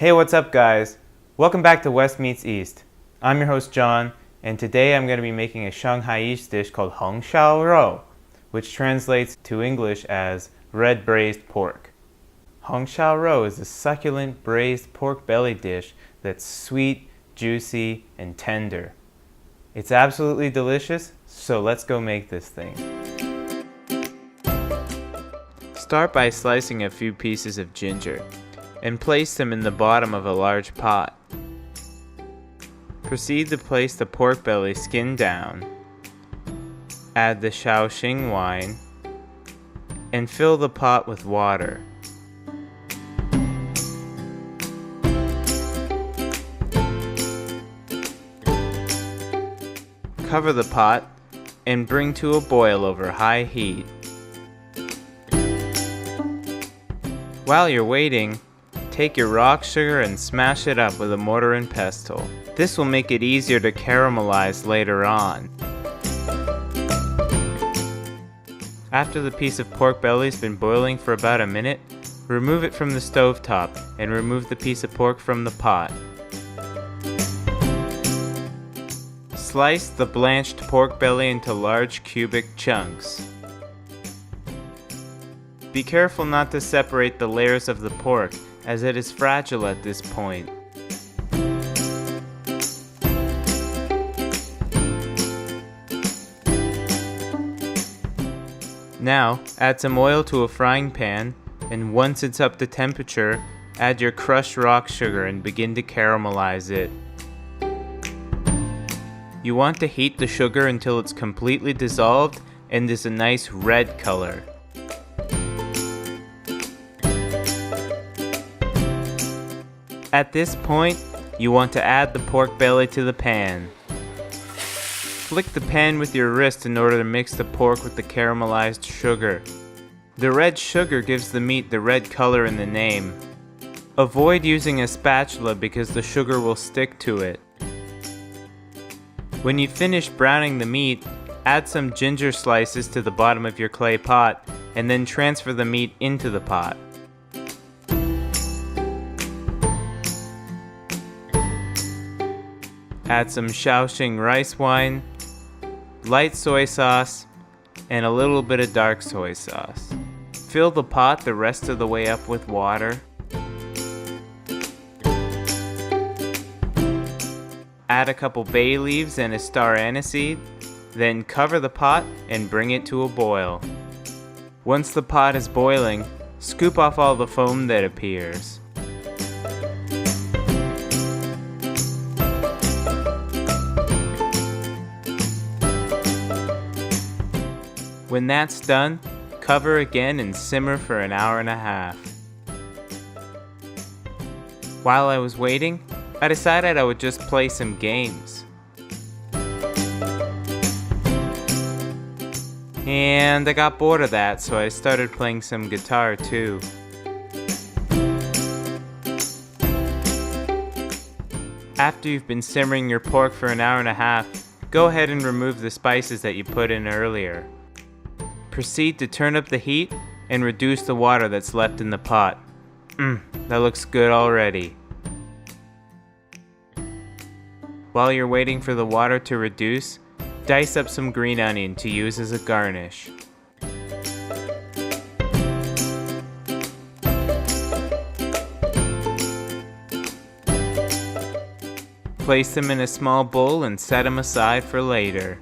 Hey, what's up guys? Welcome back to West Meets East. I'm your host John, and today I'm going to be making a Shanghaiese dish called Hong Shao Rou, which translates to English as red braised pork. Hong Shao Rou is a succulent braised pork belly dish that's sweet, juicy, and tender. It's absolutely delicious, so let's go make this thing. Start by slicing a few pieces of ginger and place them in the bottom of a large pot. Proceed to place the pork belly skin down. Add the Shaoxing wine and fill the pot with water. Cover the pot and bring to a boil over high heat. While you're waiting, take your rock sugar and smash it up with a mortar and pestle. This will make it easier to caramelize later on. After the piece of pork belly's been boiling for about a minute, remove it from the stovetop and remove the piece of pork from the pot. Slice the blanched pork belly into large cubic chunks. Be careful not to separate the layers of the pork, as it is fragile at this point. Now, add some oil to a frying pan, and once it's up to temperature, add your crushed rock sugar and begin to caramelize it. You want to heat the sugar until it's completely dissolved and is a nice red color. At this point, you want to add the pork belly to the pan. Flick the pan with your wrist in order to mix the pork with the caramelized sugar. The red sugar gives the meat the red color in the name. Avoid using a spatula because the sugar will stick to it. When you finish browning the meat, add some ginger slices to the bottom of your clay pot and then transfer the meat into the pot. Add some Shaoxing rice wine, light soy sauce, and a little bit of dark soy sauce. Fill the pot the rest of the way up with water. Add a couple bay leaves and a star anise, then cover the pot and bring it to a boil. Once the pot is boiling, scoop off all the foam that appears. When that's done, cover again and simmer for an hour and a half. While I was waiting, I decided I would just play some games. And I got bored of that, so I started playing some guitar too. After you've been simmering your pork for an hour and a half, go ahead and remove the spices that you put in earlier. Proceed to turn up the heat and reduce the water that's left in the pot. That looks good already. While you're waiting for the water to reduce, dice up some green onion to use as a garnish. Place them in a small bowl and set them aside for later.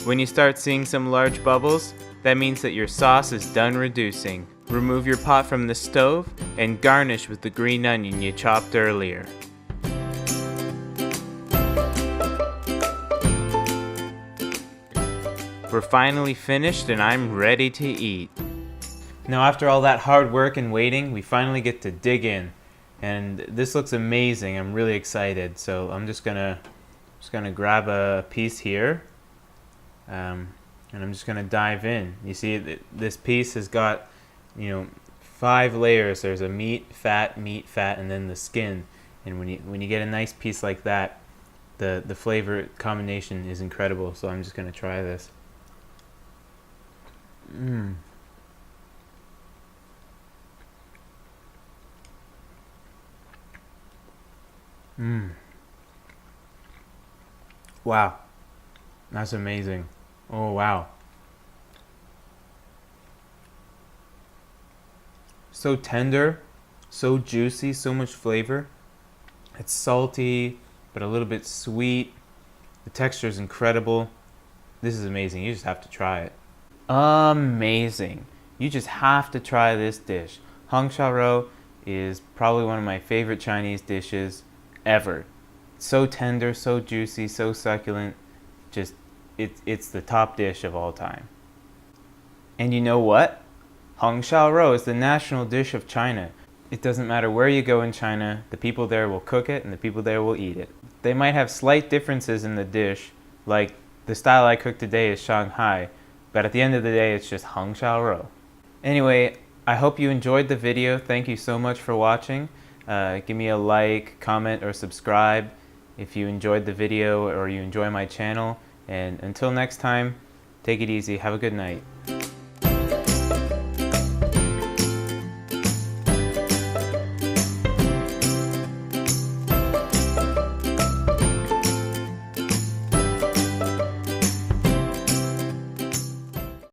When you start seeing some large bubbles, that means that your sauce is done reducing. Remove your pot from the stove and garnish with the green onion you chopped earlier. We're finally finished and I'm ready to eat. Now after all that hard work and waiting, we finally get to dig in. And this looks amazing. I'm really excited. So I'm just gonna grab a piece here. And I'm just going to dive in. You see, this piece has got, 5 layers. There's a meat, fat, and then the skin. And when you get a nice piece like that, the flavor combination is incredible. So I'm just going to try this. Mmm. Wow. That's amazing. Oh, wow. So tender, so juicy, so much flavor. It's salty, but a little bit sweet. The texture is incredible. This is amazing. You just have to try it. Amazing. You just have to try this dish. Hong Shao Rou is probably one of my favorite Chinese dishes ever. So tender, so juicy, so succulent. Just, it's the top dish of all time. And you know what? Hong Shao Rou is the national dish of China. It doesn't matter where you go in China, the people there will cook it and the people there will eat it. They might have slight differences in the dish, like the style I cooked today is Shanghai, but at the end of the day it's just Hong Shao Rou. Anyway, I hope you enjoyed the video. Thank you so much for watching. Give me a like, comment, or subscribe if you enjoyed the video or you enjoy my channel. And until next time, take it easy. Have a good night.